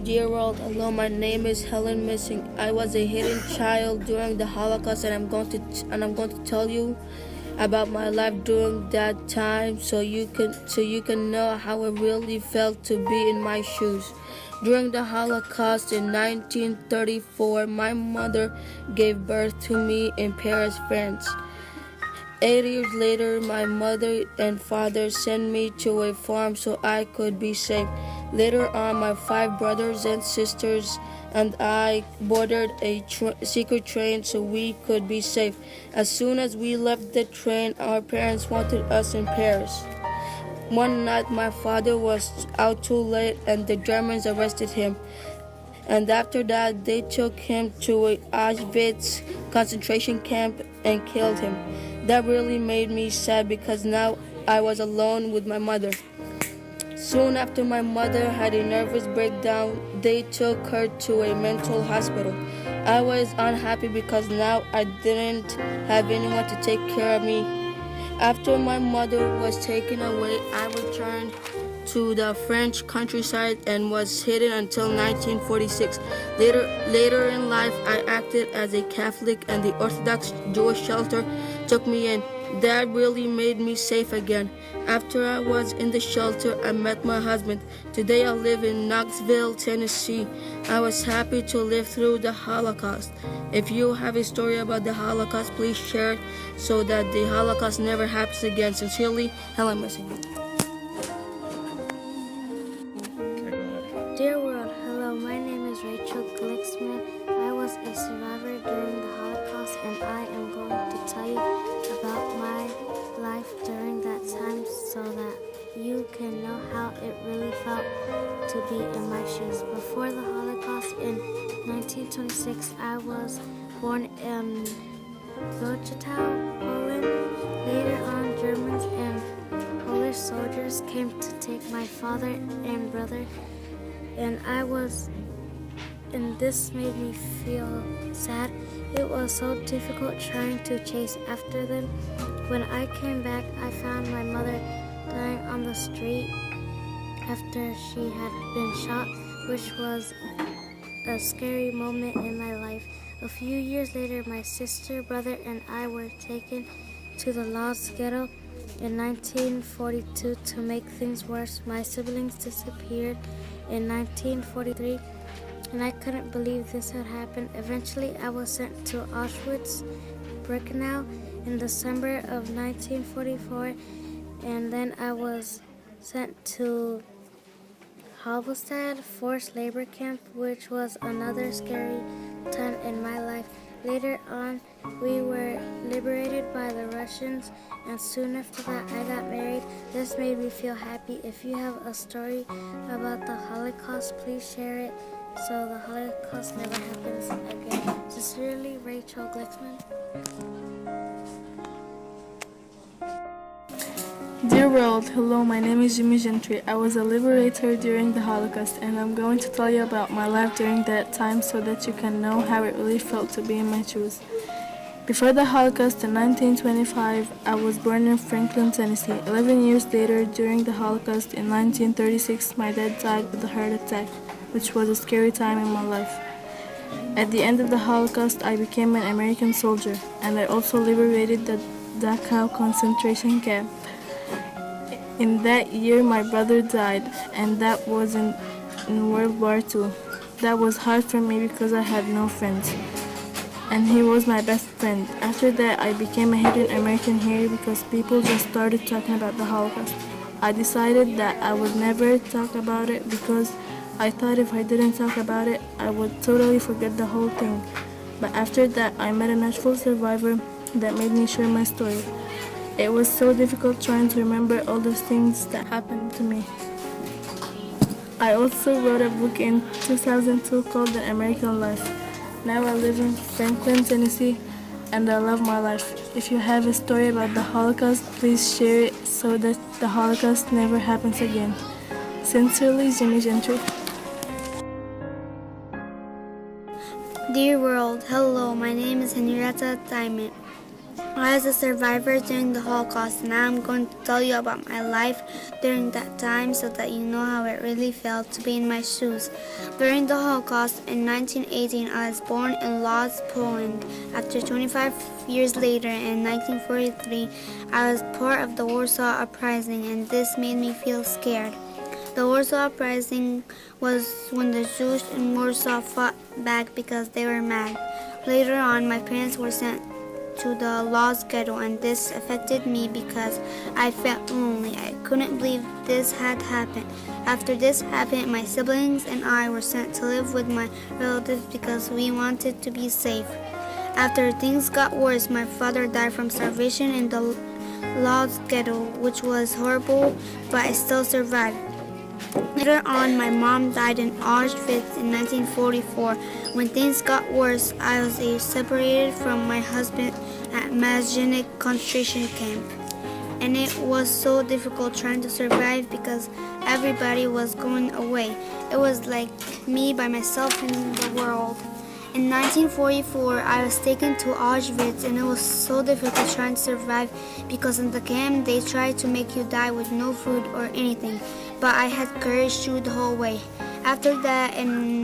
Dear world, hello, my name is Helen Missing. I was a hidden child during the Holocaust, and I'm going to tell you about my life during that time so you can know how it really felt to be in my shoes. During the Holocaust in 1934, my mother gave birth to me in Paris, France. 8 years later, my mother and father sent me to a farm so I could be safe. Later on, my 5 brothers and sisters and I boarded a secret train so we could be safe. As soon as we left the train, our parents wanted us in Paris. One night, my father was out too late and the Germans arrested him. And after that, they took him to an Auschwitz concentration camp and killed him. That really made me sad because now I was alone with my mother. Soon after my mother had a nervous breakdown, they took her to a mental hospital. I was unhappy because now I didn't have anyone to take care of me. After my mother was taken away, I returned to the French countryside and was hidden until 1946. Later in life, I acted as a Catholic and the Orthodox Jewish shelter took me in. That really made me safe again. After I was in the shelter, I met my husband. Today I live in Knoxville, Tennessee. I was happy to live through the Holocaust. If you have a story about the Holocaust, please share it so that the Holocaust never happens again. Sincerely, Helen Missing. Dear world, hello, my name is Rachel Glixman. I was a survivor during the Holocaust, and I am going to tell you about my life during that time so that you can know how it really felt to be in my shoes. Before the Holocaust in 1926, I was born in Wrocław, Poland. Later on, Germans and Polish soldiers came to take my father and brother, and this made me feel sad. It was so difficult trying to chase after them. When I came back, I found my mother dying on the street after she had been shot, which was a scary moment in my life. A few years later, my sister, brother, and I were taken to the Lodz ghetto in 1942. To make things worse, my siblings disappeared in 1943, and I couldn't believe this had happened. Eventually, I was sent to Auschwitz-Birkenau in December of 1944, and then I was sent to Halberstadt forced labor camp, which was another scary time in my life. Later on, we were liberated by the Russians, and soon after that, I got married. This made me feel happy. If you have a story about the Holocaust, please share it so the Holocaust never happens again. Sincerely, Rachel Glixman. Dear world, hello, my name is Jimmy Gentry. I was a liberator during the Holocaust, and I'm going to tell you about my life during that time so that you can know how it really felt to be in my shoes. Before the Holocaust in 1925, I was born in Franklin, Tennessee. 11 years later, during the Holocaust in 1936, my dad died with a heart attack, which was a scary time in my life. At the end of the Holocaust, I became an American soldier, and I also liberated the Dachau concentration camp. In that year, my brother died, and that was in World War II. That was hard for me because I had no friends, and he was my best friend. After that, I became a hidden American here because people just started talking about the Holocaust. I decided that I would never talk about it because I thought if I didn't talk about it, I would totally forget the whole thing. But after that, I met a Nashville survivor that made me share my story. It was so difficult trying to remember all those things that happened to me. I also wrote a book in 2002 called The American Life. Now I live in Franklin, Tennessee, and I love my life. If you have a story about the Holocaust, please share it so that the Holocaust never happens again. Sincerely, Jimmy Gentry. Dear world, hello, my name is Henrietta Diamond. I was a survivor during the Holocaust, and now I'm going to tell you about my life during that time so that you know how it really felt to be in my shoes. During the Holocaust in 1918, I was born in Lodz, Poland. After 25 years later, in 1943, I was part of the Warsaw Uprising, and this made me feel scared. The Warsaw Uprising was when the Jews in Warsaw fought back because they were mad. Later on, my parents were sent to the Lodz ghetto, and this affected me because I felt lonely. I couldn't believe this had happened. After this happened, my siblings and I were sent to live with my relatives because we wanted to be safe. After things got worse, my father died from starvation in the Lodz ghetto, which was horrible, but I still survived. Later on, my mom died in Auschwitz in 1944. When things got worse, I was separated from my husband at Mazhenik concentration camp. And it was so difficult trying to survive because everybody was going away. It was like me by myself in the world. In 1944, I was taken to Auschwitz, and it was so difficult trying to survive because in the camp they tried to make you die with no food or anything. But I had courage through the whole way. After that, in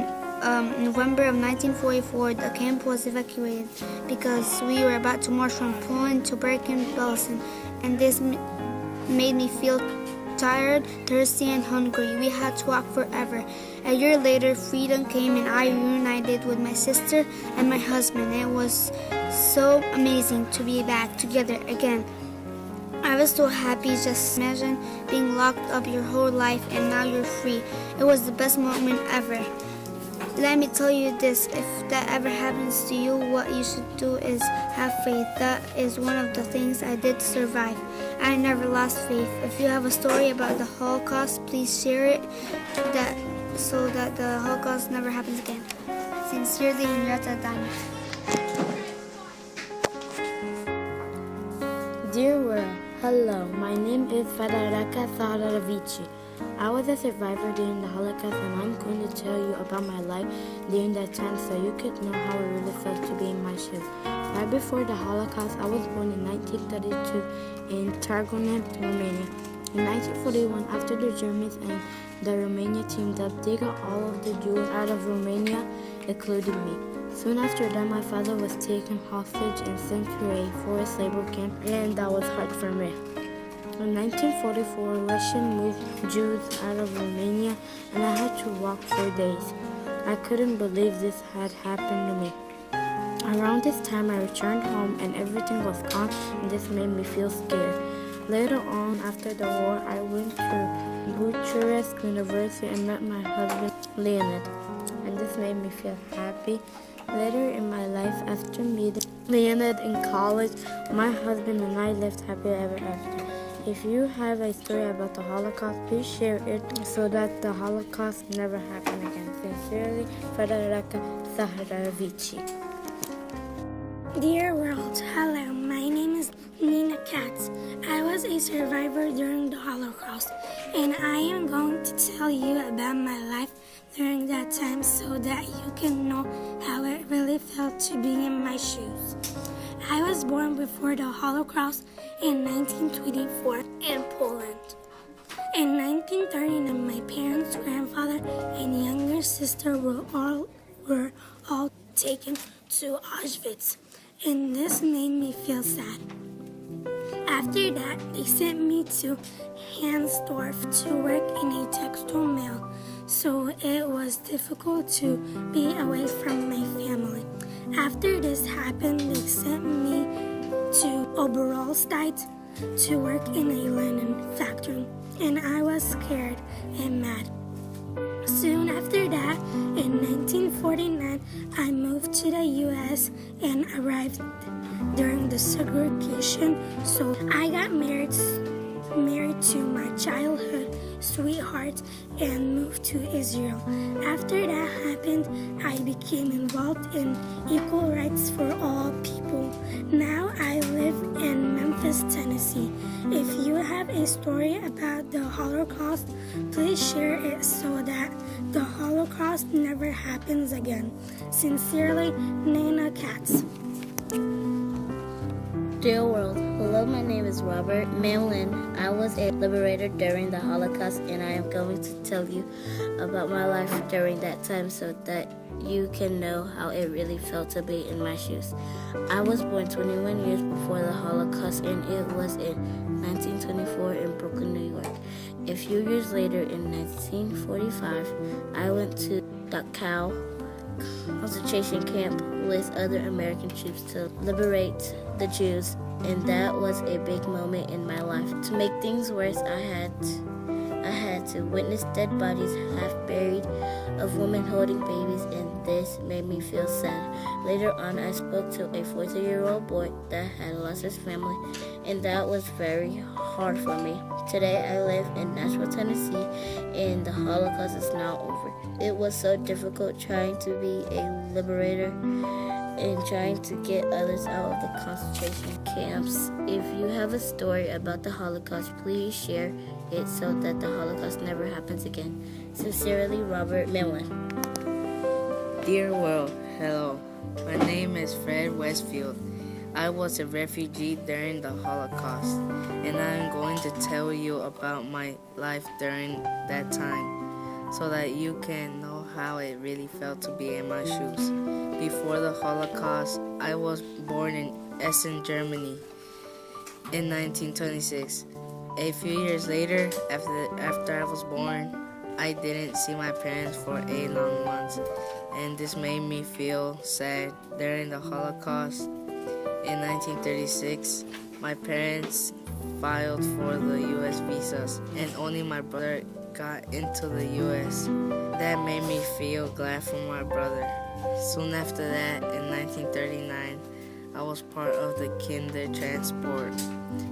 November of 1944, the camp was evacuated because we were about to march from Poland to Bergen-Belsen, and this made me feel tired, thirsty, and hungry. We had to walk forever. A year later, freedom came, and I reunited with my sister and my husband. It was so amazing to be back together again. I was so happy. Just imagine being locked up your whole life and now you're free. It was the best moment ever. Let me tell you this, if that ever happens to you, what you should do is have faith. That is one of the things I did to survive. I never lost faith. If you have a story about the Holocaust, please share it so that the Holocaust never happens again. Sincerely, Henrietta Dana. Dear world, hello, my name is Federica Saravici. I was a survivor during the Holocaust, and I'm going to tell you about my life during that time so you could know how it really felt to be in my shoes. Right before the Holocaust, I was born in 1932 in Targonet, Romania. In 1941, after the Germans and the Romania teamed up, they got all of the Jews out of Romania, including me. Soon after that, my father was taken hostage and sent to a forced labor camp, and that was hard for me. In 1944, Russia moved Jews out of Romania, and I had to walk for days. I couldn't believe this had happened to me. Around this time, I returned home, and everything was calm, and this made me feel scared. Later on, after the war, I went to Bucharest University and met my husband, Leonid, and this made me feel happy. Later in my life, after meeting Leonid in college, my husband and I lived happy ever after. If you have a story about the Holocaust, please share it so that the Holocaust never happened again. Sincerely, Federica Saharavici. Dear world, hello, my name is Nina Katz. I was a survivor during the Holocaust, and I am going to tell you about my life during that time so that you can know how it really felt to be in my shoes. I was born before the Holocaust in 1924 in Poland. In 1939, my parents, grandfather, and younger sister were all taken to Auschwitz, and this made me feel sad. After that, they sent me to Hansdorf to work in a textile mill, so it was difficult to be away from my family. After this happened, they sent me to Oberallstadt to work in a linen factory, and I was scared and mad. Soon after that, in 1949, I moved to the U.S. and arrived during the segregation, so I got married to my childhood sweetheart and moved to Israel. After that happened, I became involved in equal rights for all people. Now I live in Memphis, Tennessee. If you have a story about the Holocaust, please share it so that the Holocaust never happens again. Sincerely, Nina Katz. Dear world, hello, my name is Robert Malin. I was a liberator during the Holocaust, and I am going to tell you about my life during that time so that you can know how it really felt to be in my shoes. I was born 21 years before the Holocaust, and it was in 1924 in Brooklyn, New York. A few years later, in 1945, I went to Dachau concentration camp with other American troops to liberate the Jews, and that was a big moment in my life. To make things worse, I had to witness dead bodies half buried of women holding babies, and this made me feel sad. Later on, I spoke to a 40-year-old boy that had lost his family, and that was very hard for me. Today, I live in Nashville, Tennessee, and the Holocaust is now over. It was so difficult trying to be a liberator and trying to get others out of the concentration camps. If you have a story about the Holocaust, please share it so that the Holocaust never happens again. Sincerely, Robert Millen. Dear world, hello. My name is Fred Westfield. I was a refugee during the Holocaust, and I am going to tell you about my life during that time so that you can know how it really felt to be in my shoes. Before the Holocaust, I was born in Essen, Germany in 1926. A few years later, after I was born, I didn't see my parents for 8 long months, and this made me feel sad. During the Holocaust, in 1936, my parents filed for the U.S. visas, and only my brother got into the U.S. That made me feel glad for my brother. Soon after that, in 1939, I was part of the Kinder Transport,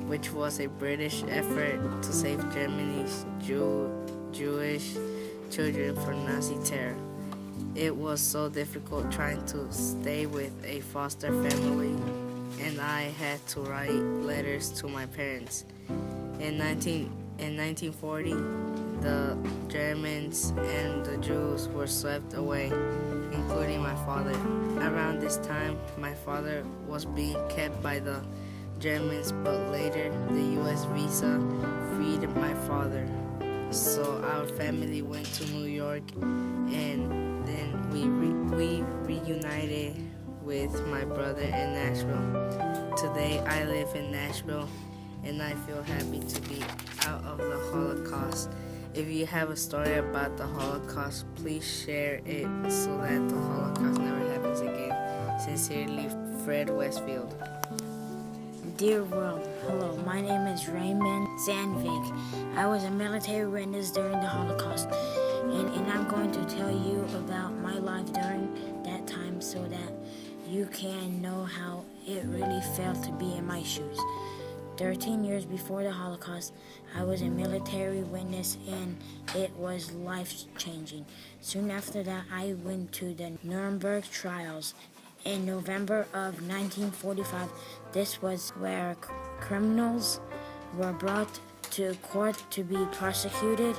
which was a British effort to save Germany's Jewish children from Nazi terror. It was so difficult trying to stay with a foster family, and I had to write letters to my parents. In 1940, the Germans and the Jews were swept away, including my father. Around this time, my father was being kept by the Germans, but later the U.S. visa freed my father. So our family went to New York, and then we reunited with my brother in Nashville. Today I live in Nashville, and I feel happy to be out of the Holocaust. If you have a story about the Holocaust, please share it so that the Holocaust never happens again. Sincerely, Fred Westfield. Dear world, hello, my name is Raymond Sandvik. I was a military witness during the Holocaust, and I'm going to tell you about my life during that time so that you can know how it really felt to be in my shoes. 13 years before the Holocaust, I was a military witness, and it was life-changing. Soon after that, I went to the Nuremberg trials. In November of 1945, this was where criminals were brought to court to be prosecuted.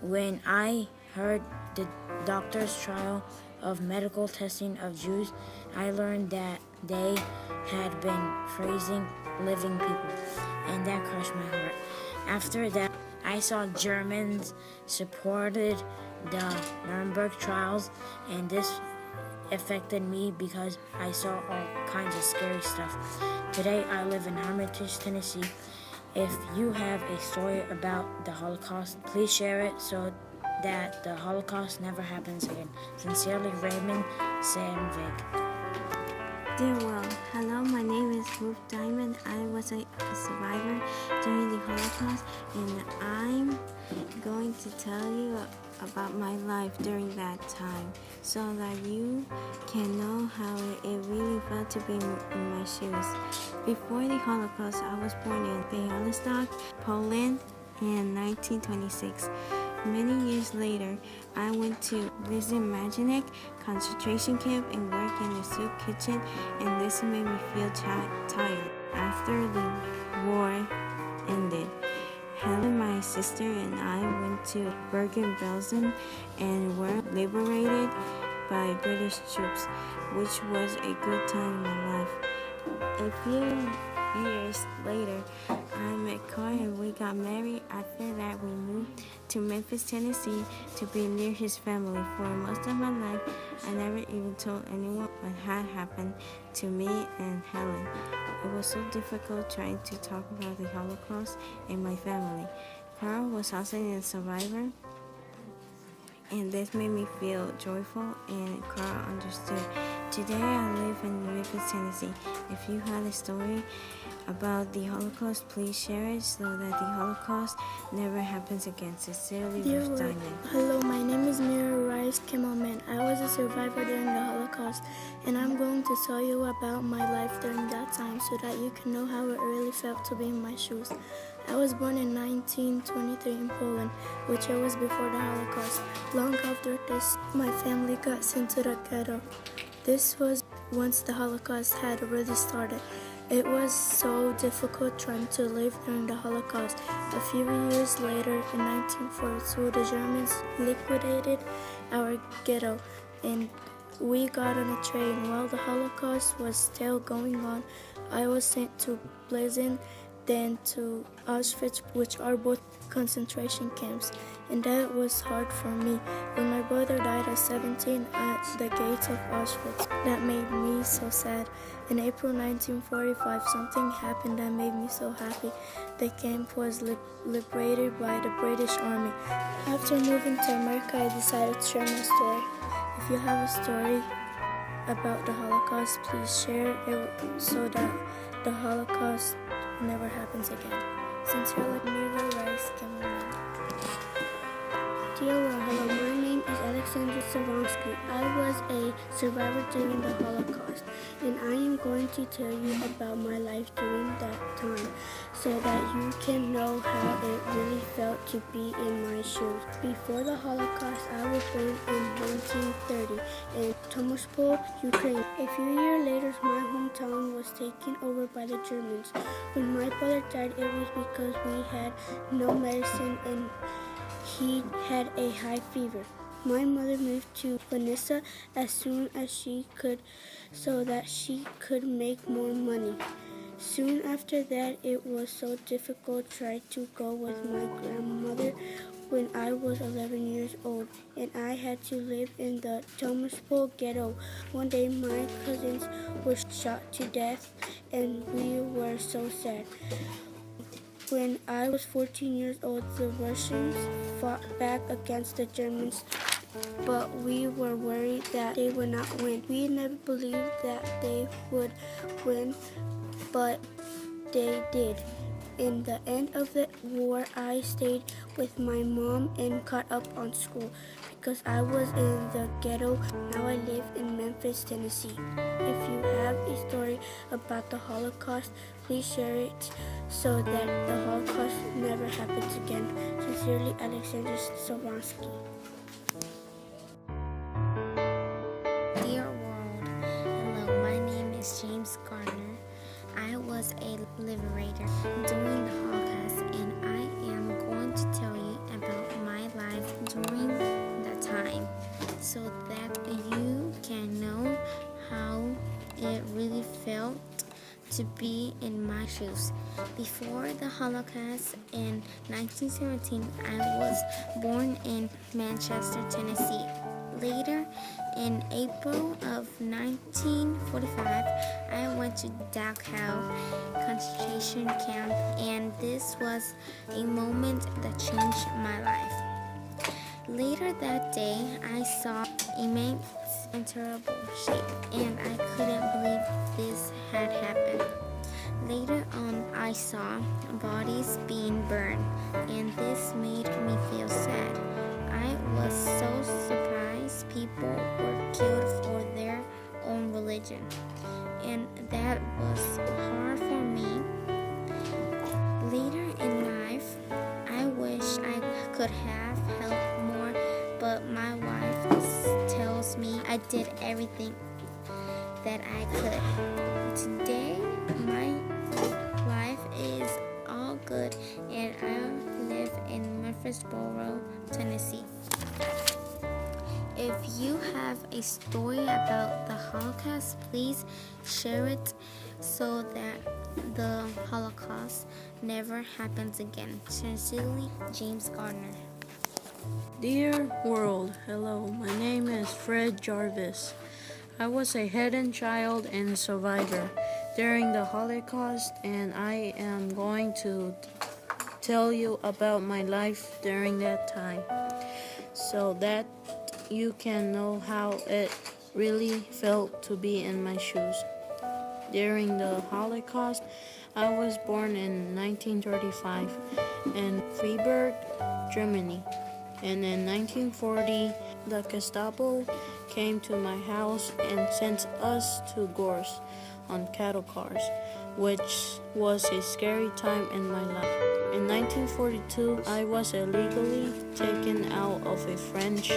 When I heard the doctor's trial of medical testing of Jews, I learned that they had been freezing living people, and that crushed my heart. After that, I saw Germans supported the Nuremberg trials, and this affected me because I saw all kinds of scary stuff. Today, I live in Hermitage, Tennessee. If you have a story about the Holocaust, please share it so that the Holocaust never happens again. Sincerely, Raymond Sandvik. Dear world, hello, my name is Ruth Diamond. I was a survivor during the Holocaust, and I'm going to tell you about my life during that time so that you can know how it really felt to be in my shoes. Before the Holocaust, I was born in Białystok, Poland in 1926. Many years later, I went to visit Majdanek concentration camp and work in the soup kitchen, and this made me feel tired. After the war ended, Helen, my sister, and I went to Bergen-Belsen and were liberated by British troops, which was a good time in my life. A few years later, I met Corey and we got married. After that, we moved to Memphis, Tennessee to be near his family. For most of my life, I never even told anyone what had happened to me and Helen. It was so difficult trying to talk about the Holocaust in my family. Carl was also a survivor, and this made me feel joyful, and Carl understood. Today I live in Memphis, Tennessee. If you had a story about the Holocaust, please share it so that the Holocaust never happens again. Sincerely, Dear Ruth Lord, Diamond. hello, my name is Mira Rice Kimmelman. I was a survivor during the Holocaust, and I'm going to tell you about my life during that time so that you can know how it really felt to be in my shoes. I was born in 1923 in Poland, which was before the Holocaust. Long after this, my family got sent to the ghetto. This was once the Holocaust had already started. It was so difficult trying to live during the Holocaust. A few years later, in 1942, the Germans liquidated our ghetto, and we got on a train. While the Holocaust was still going on, I was sent to Plezen, then to Auschwitz, which are both concentration camps, and that was hard for me. When my brother died at 17 at the gates of Auschwitz, that made me so sad. In April 1945, something happened that made me so happy. The camp was liberated by the British Army. After moving to America, I decided to share my story. If you have a story about the Holocaust, please share it so that the Holocaust never happens again. Sincerely, Mira Rice Kimmelman. Dear world, hello, my name is Alexandra Savonsky. I was a survivor during the Holocaust, and I am going to tell you about my life during that time so that you can know how it really felt to be in my shoes. Before the Holocaust, I was born in 1930 in Tomospol, Ukraine. A few years later, my hometown was taken over by the Germans. When my brother died, it was because we had no medicine and he had a high fever. My mother moved to Vanessa as soon as she could so that she could make more money. Soon after that, it was so difficult trying to go with my grandmother when I was 11 years old, and I had to live in the Tomospol ghetto. One day, my cousins were shot to death, and we were so sad. When I was 14 years old, the Russians fought back against the Germans, but we were worried that they would not win. We never believed that they would win, but they did. In the end of the war, I stayed with my mom and caught up on school because I was in the ghetto. Now I live in Memphis, Tennessee. If you have a story about the Holocaust, please share it so that the Holocaust never happens again. Sincerely, Alexander Savonsky. Dear world, hello, my name is James Garner. I was a liberator during the Holocaust, and I am going to tell you about my life during that time so that you can know how it really felt to be in my shoes. Before the Holocaust in 1917, I was born in Manchester, Tennessee. Later, in April of 1945, I went to Dachau concentration camp, and this was a moment that changed my life. Later that day, I saw immense and terrible shape, and I couldn't believe this had happened. Later on, I saw bodies being burned, and this made me feel sad. I was so surprised people were killed for their own religion, and that was hard for me. Later in life, I wish I could have helped more, but my wife tells me I did everything that I could. Today, my life is all good, and I live in Murfreesboro, Tennessee. If you have a story about the Holocaust, please share it so that the Holocaust never happens again. Sincerely, James Gardner. Dear world, hello, my name is Fred Jarvis. I was a hidden child and a survivor during the Holocaust, and I am going to tell you about my life during that time so that you can know how it really felt to be in my shoes. During the Holocaust, I was born in 1935 in Freiburg, Germany. And in 1940, the Gestapo came to my house and sent us to Gors on cattle cars, which was a scary time in my life. In 1942, I was illegally taken out of a French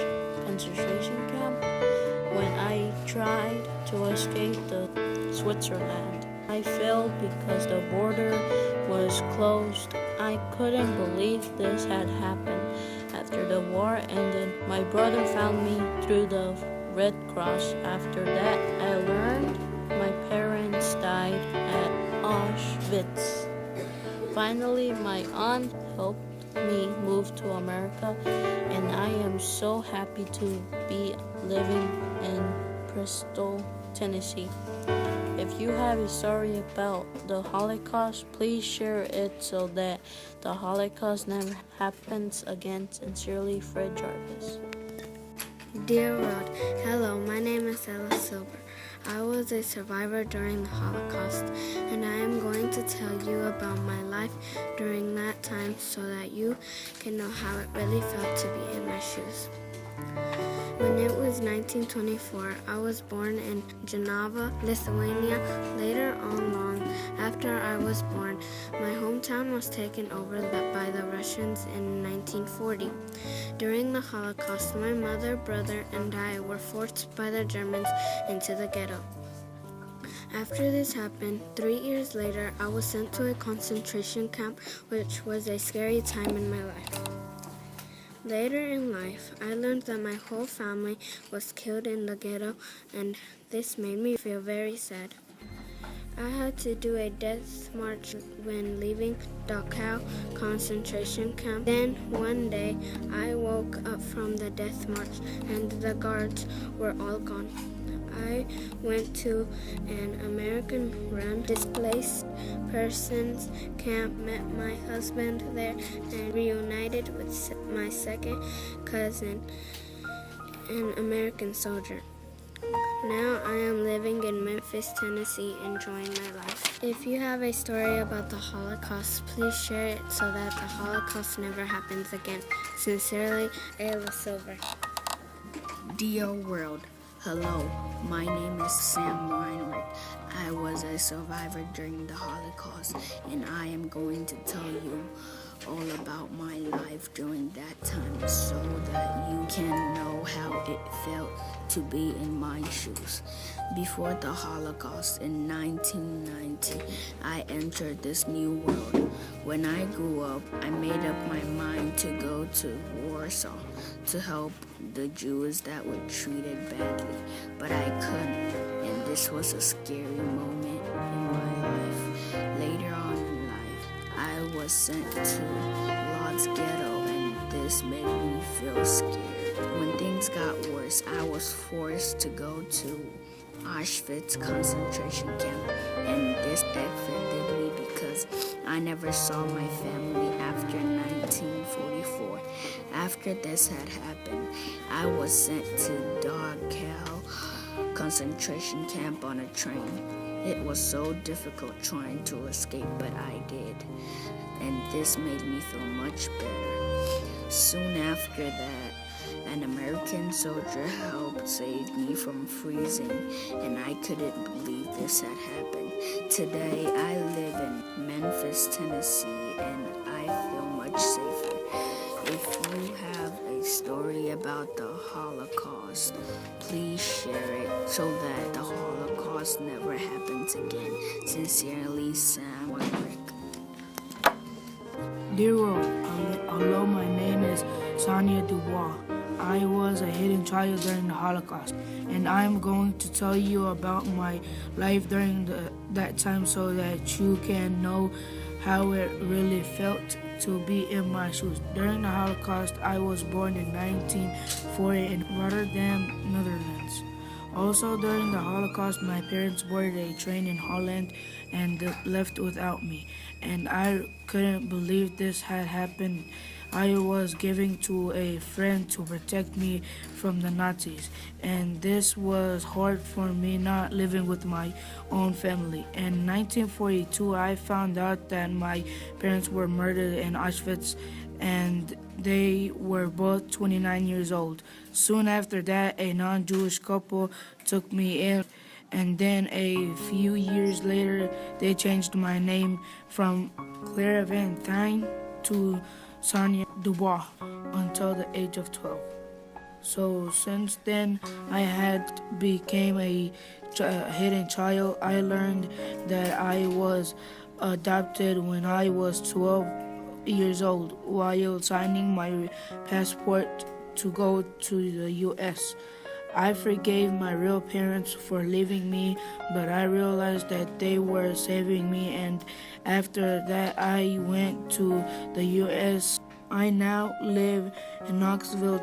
concentration camp when I tried to escape to Switzerland. I failed because the border was closed. I couldn't believe this had happened. After the war ended, my brother found me through the Red Cross. After that, I learned my parents died at Auschwitz. Finally, my aunt helped me move to America, and I am so happy to be living in Bristol, Tennessee. If you have a story about the Holocaust, please share it so that the Holocaust never happens again. Sincerely, Fred Jarvis. Dear world, hello, my name is Ella Silver. I was a survivor during the Holocaust, and I am going to tell you about my life during that time so that you can know how it really felt to be in my shoes. When it was 1924, I was born in Geneva, Lithuania. Later on, long after I was born, my hometown was taken over by the Russians in 1940. During the Holocaust, my mother, brother, and I were forced by the Germans into the ghetto. After this happened, 3 years later, I was sent to a concentration camp, which was a scary time in my life. Later in life, I learned that my whole family was killed in the ghetto, and this made me feel very sad. I had to do a death march when leaving Dachau concentration camp. Then one day, I woke up from the death march, and the guards were all gone. I went to an American-run displaced persons camp, met my husband there, and reunited with my second cousin, an American soldier. Now I am living in Memphis, Tennessee, enjoying my life. If you have a story about the Holocaust, please share it so that the Holocaust never happens again. Sincerely, Ayla Silver. Dear world, hello, my name is Sam Weinrich. I was a survivor during the Holocaust, and I am going to tell you all about my life during that time so that you can know how it felt to be in my shoes. Before the Holocaust in 1990, I entered this new world. When I grew up, I made up my mind to go to Warsaw to help the Jews that were treated badly, but I couldn't, and this was a scary moment in my life. Later on in life, I was sent to Lodz Ghetto, and this made me feel scared. When things got worse, I was forced to go to Auschwitz concentration camp, and this affected me because I never saw my family after 1944. After this had happened, I was sent to Dachau concentration camp on a train. It was so difficult trying to escape, but I did, and this made me feel much better. Soon after that, an American soldier helped save me from freezing, and I couldn't believe this had happened. Today, I live in Memphis, Tennessee, and I feel much safer. If you have a story about the Holocaust, please share it so that the Holocaust never happens again. Sincerely, Sam Weinrich. Dear world, hello, my name is Sonia Dubois. I was a hidden child during the Holocaust, and I'm going to tell you about my life during that time so that you can know how it really felt to be in my shoes. During the Holocaust, I was born in 1940 in Rotterdam, Netherlands. Also, during the Holocaust, my parents boarded a train in Holland and left without me, and I couldn't believe this had happened. I was given to a friend to protect me from the Nazis, and this was hard for me not living with my own family. In 1942, I found out that my parents were murdered in Auschwitz, and they were both 29 years old. Soon after that, a non-Jewish couple took me in, and then a few years later, they changed my name from Claire Van Thyn to Sonia Dubois until the age of 12. So since then, I had became a hidden child. I learned that I was adopted when I was 12 years old while signing my passport to go to the U.S. I forgave my real parents for leaving me, but I realized that they were saving me, and after that I went to the U.S. I now live in Knoxville,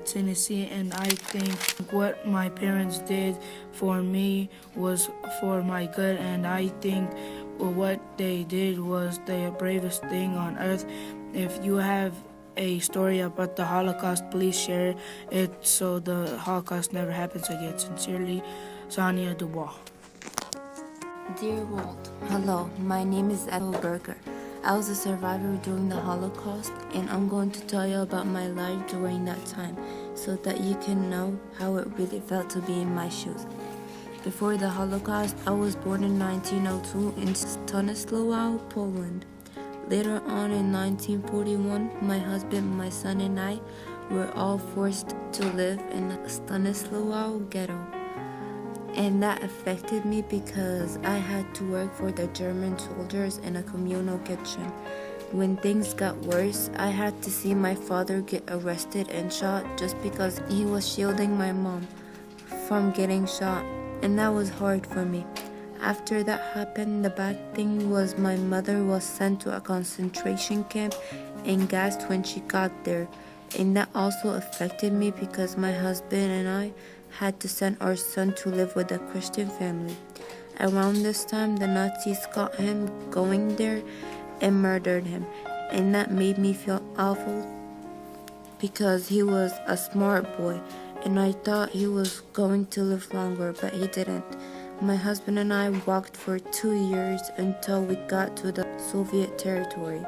Tennessee, and I think what my parents did for me was for my good, and I think what they did was the bravest thing on earth. If you have a story about the Holocaust, please share it so the Holocaust never happens again. Sincerely, Sonia Dubois. Dear world, hello, my name is Ethel Berger. I was a survivor during the Holocaust, and I'm going to tell you about my life during that time so that you can know how it really felt to be in my shoes. Before the Holocaust, I was born in 1902 in Stanislaw, Poland. Later on in 1941, my husband, my son, and I were all forced to live in the Stanislaw ghetto. And that affected me because I had to work for the German soldiers in a communal kitchen. When things got worse, I had to see my father get arrested and shot just because he was shielding my mom from getting shot, and that was hard for me. After that happened, the bad thing was my mother was sent to a concentration camp and gassed when she got there, and that also affected me because my husband and I had to send our son to live with a Christian family. Around this time, the Nazis caught him going there and murdered him, and that made me feel awful because he was a smart boy, and I thought he was going to live longer, but he didn't. My husband and I walked for 2 years until we got to the Soviet territory.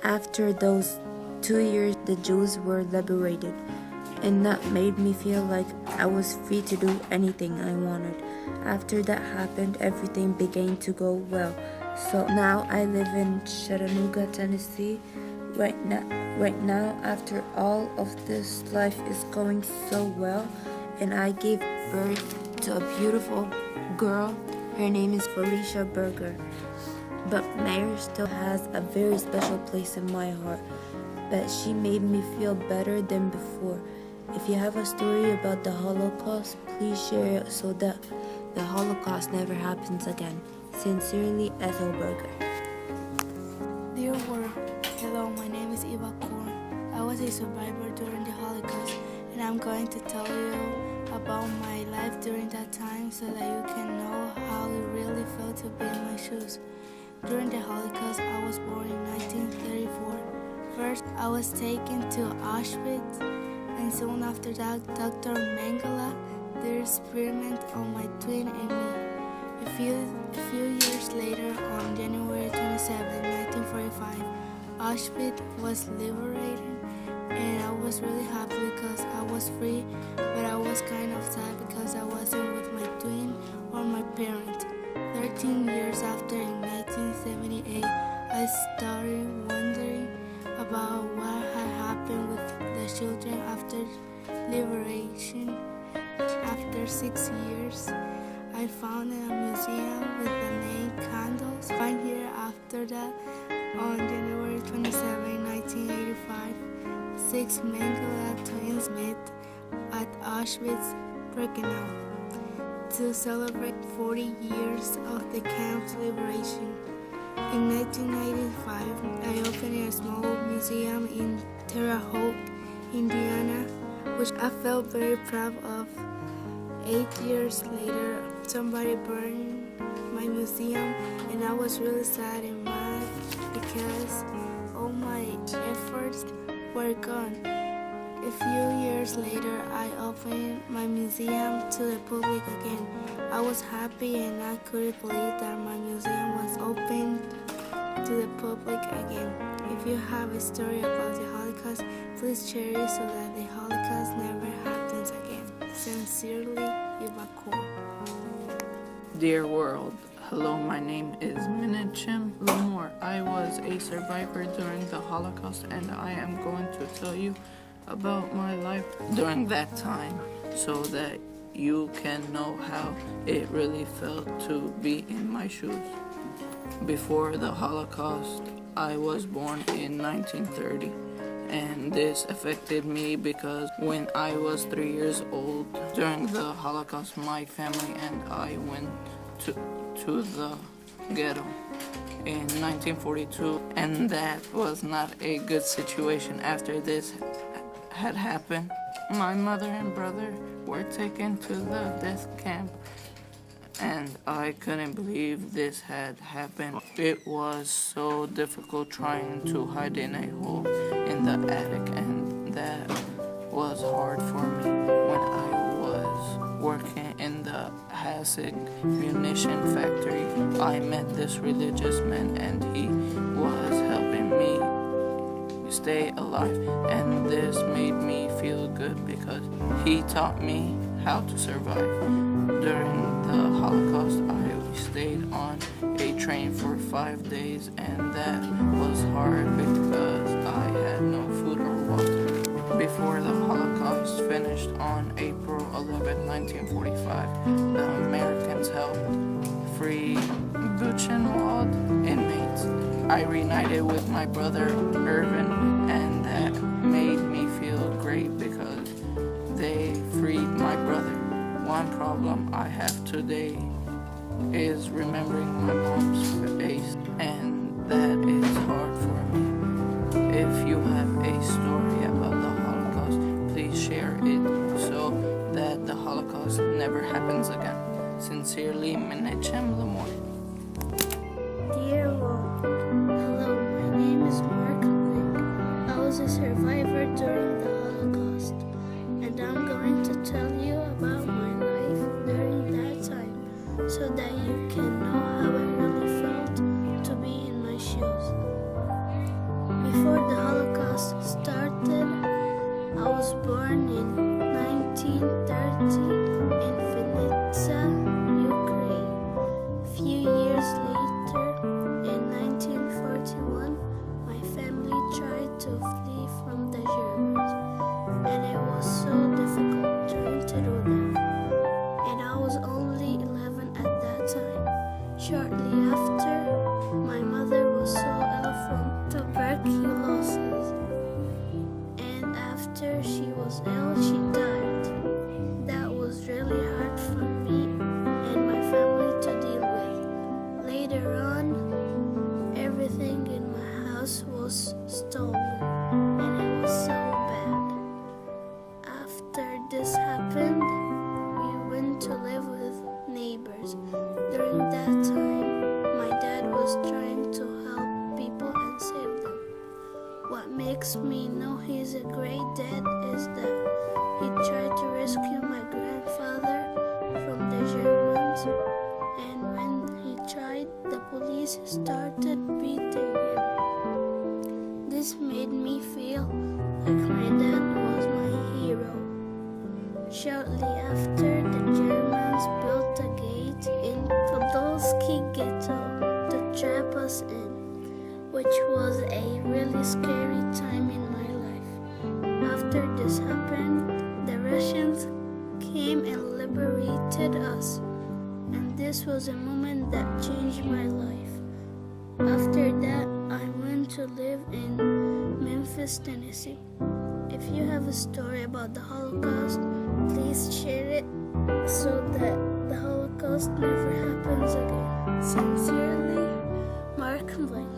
After those 2 years, the Jews were liberated, and that made me feel like I was free to do anything I wanted. After that happened, everything began to go well. So now I live in Chattanooga, Tennessee. Right now, after all of this, life is going so well, and I gave birth to a beautiful girl. Her name is Felicia Berger. But Mayor still has a very special place in my heart. But she made me feel better than before. If you have a story about the Holocaust, please share it so that the Holocaust never happens again. Sincerely, Ethel Berger. Dear world, hello, my name is Eva Korn. I was a survivor during the Holocaust, and I'm going to tell you about my life during that time so that you can know how it really felt to be in my shoes. During the Holocaust, I was born in 1934. First, I was taken to Auschwitz, and soon after that, Dr. Mengele did experiment on my twin and me. A few years later, on January 27, 1945, Auschwitz was liberated, and I was really happy because I was free, but I was kind of sad because I wasn't with my twin or my parents. 13 years after, in 1978, I started wondering about what had happened with the children after liberation. After 6 years, I found a museum with the name Candles. 1 year after that, on January 27, 1985, 6 Mengele twins met at Auschwitz-Birkenau to celebrate 40 years of the camp's liberation. In 1995, I opened a small museum in Terre Haute, Indiana, which I felt very proud of. 8 years later, somebody burned my museum, and I was really sad and mad because all my efforts were gone. A few years later, I opened my museum to the public again. I was happy and I couldn't believe that my museum was open to the public again. If you have a story about the Holocaust, please share it so that the Holocaust never happens again. Sincerely, Yvakor. Dear world, hello, my name is Menachem Lamore. I was a survivor during the Holocaust, and I am going to tell you about my life during that time so that you can know how it really felt to be in my shoes. Before the Holocaust, I was born in 1930, and this affected me because when I was 3 years old during the Holocaust, my family and I went to the ghetto in 1942, and that was not a good situation. After this had happened, my mother and brother were taken to the death camp, and I couldn't believe this had happened. It was so difficult trying to hide in a hole in the attic, and that was hard for me. When I was working in the Hasig munition factory, I met this religious man, and he was helping me stay alive, and this made me feel good because he taught me how to survive. During the Holocaust, I stayed on a train for 5 days, and that was hard because I had no food or water. Before the Holocaust finished on April 11, 1945, the Americans helped free Buchenwald inmates. I reunited with my brother Irvin, and that made me feel great because they freed my brother. One problem I have today is remembering my mom's face, and that is hard for me. If you have a story about the Holocaust, please share it so that the Holocaust never happens again. Sincerely, Menachem Lamore. Dear world, hello, my name is Mark Link. I was a survivor during the Holocaust, and I'm going to tell you about my life during that time so that you can know how it really felt to be in my shoes. Before the Holocaust started, I was born in 1930 in Vinnytsia, Ukraine. A few years later, in 1941, my family tried to flee from the Germans, and it was so difficult trying to do that. And I was only 11 at that time. Shortly after, my mother was so ill from tuberculosis, and after she was ill, she died. That was really hard for me and my family to deal with. Later on, everything in my house was stolen, and it was so bad. After this happened, we went to live with neighbors. During that time, my dad was trying to help people and save them. What makes me know he's a great dad is that he tried to rescue my grandfather from the Germans, and when he tried, the police started beating him. This made me feel like my dad was my hero. Shortly after, the Germans built a gate in Podolsky ghetto to trap us in, which was a really scary time in my life. After this happened, the Russians came and liberated us, and this was a moment that changed my life. After that, I went to live in Memphis, Tennessee. If you have a story about the Holocaust, please share it so that the Holocaust never happens again. Sincerely, Mark Blank.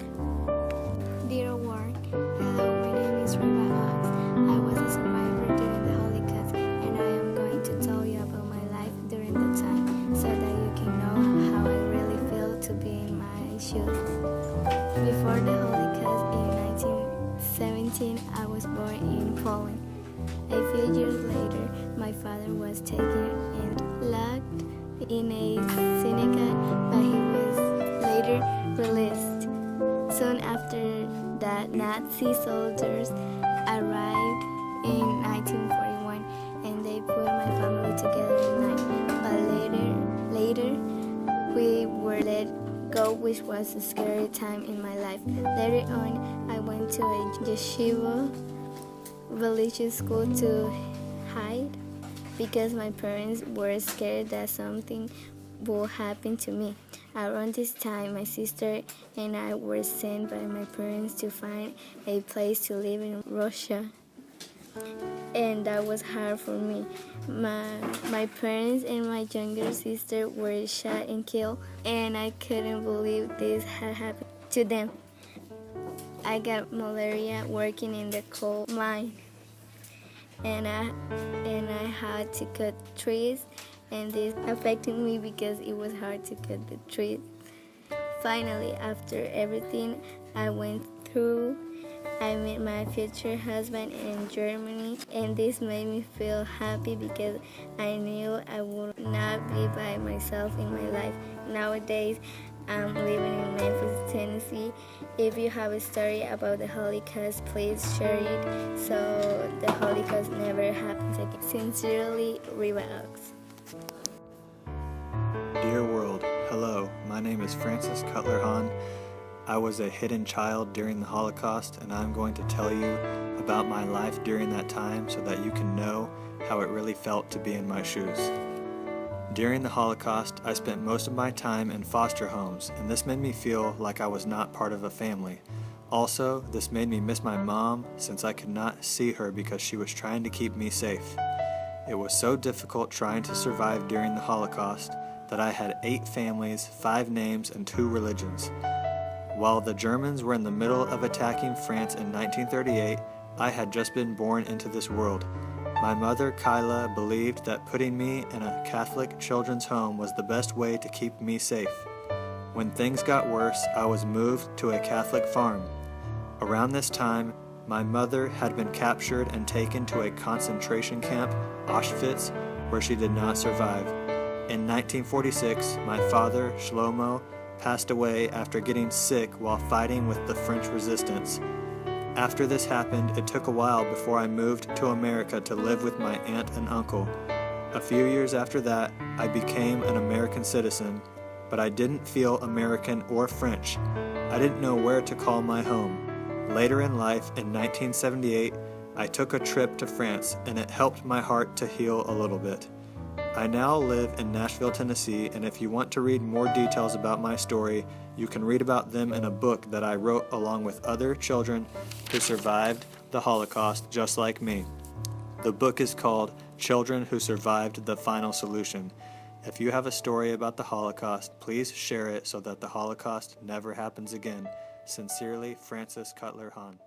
Dear world, hello, my name is Reba Ox. I was a survivor during the Holocaust, and I am going to tell you about my life during the time so that you can know how I really feel to be in my shoes. Before the Holocaust in 1917, I was born in Poland. A few years later, my father was taken and locked in a synagogue, but he was later released. Soon after that, Nazi soldiers arrived in 1941 and they put my family together at night. But later, we were let go, which was a scary time in my life. Later on, I went to a yeshiva religious school to hide because my parents were scared that something would happen to me. Around this time, my sister and I were sent by my parents to find a place to live in Russia, and that was hard for me. My parents and my younger sister were shot and killed, and I couldn't believe this had happened to them. I got malaria working in the coal mine, and I had to cut trees, and this affected me because it was hard to cut the trees. Finally, after everything I went through, I met my future husband in Germany, and this made me feel happy because I knew I would not be by myself in my life. Nowadays, I'm living in Memphis, Tennessee. If you have a story about the Holocaust, please share it so the Holocaust never happens again. Sincerely, Reba Ox. Dear world, hello, my name is Francis Cutler Hahn. I was a hidden child during the Holocaust, and I'm going to tell you about my life during that time so that you can know how it really felt to be in my shoes. During the Holocaust, I spent most of my time in foster homes, and this made me feel like I was not part of a family. Also, this made me miss my mom since I could not see her because she was trying to keep me safe. It was so difficult trying to survive during the Holocaust that I had 8 families, 5 names, and 2 religions. While the Germans were in the middle of attacking France in 1938, I had just been born into this world. My mother, Kyla, believed that putting me in a Catholic children's home was the best way to keep me safe. When things got worse, I was moved to a Catholic farm. Around this time, my mother had been captured and taken to a concentration camp, Auschwitz, where she did not survive. In 1946, my father, Shlomo, passed away after getting sick while fighting with the French resistance. After this happened, it took a while before I moved to America to live with my aunt and uncle. A few years after that, I became an American citizen, but I didn't feel American or French. I didn't know where to call my home. Later in life, in 1978, I took a trip to France, and it helped my heart to heal a little bit. I now live in Nashville, Tennessee, and if you want to read more details about my story, you can read about them in a book that I wrote along with other children who survived the Holocaust just like me. The book is called Children Who Survived the Final Solution. If you have a story about the Holocaust, please share it so that the Holocaust never happens again. Sincerely, Francis Cutler Hahn.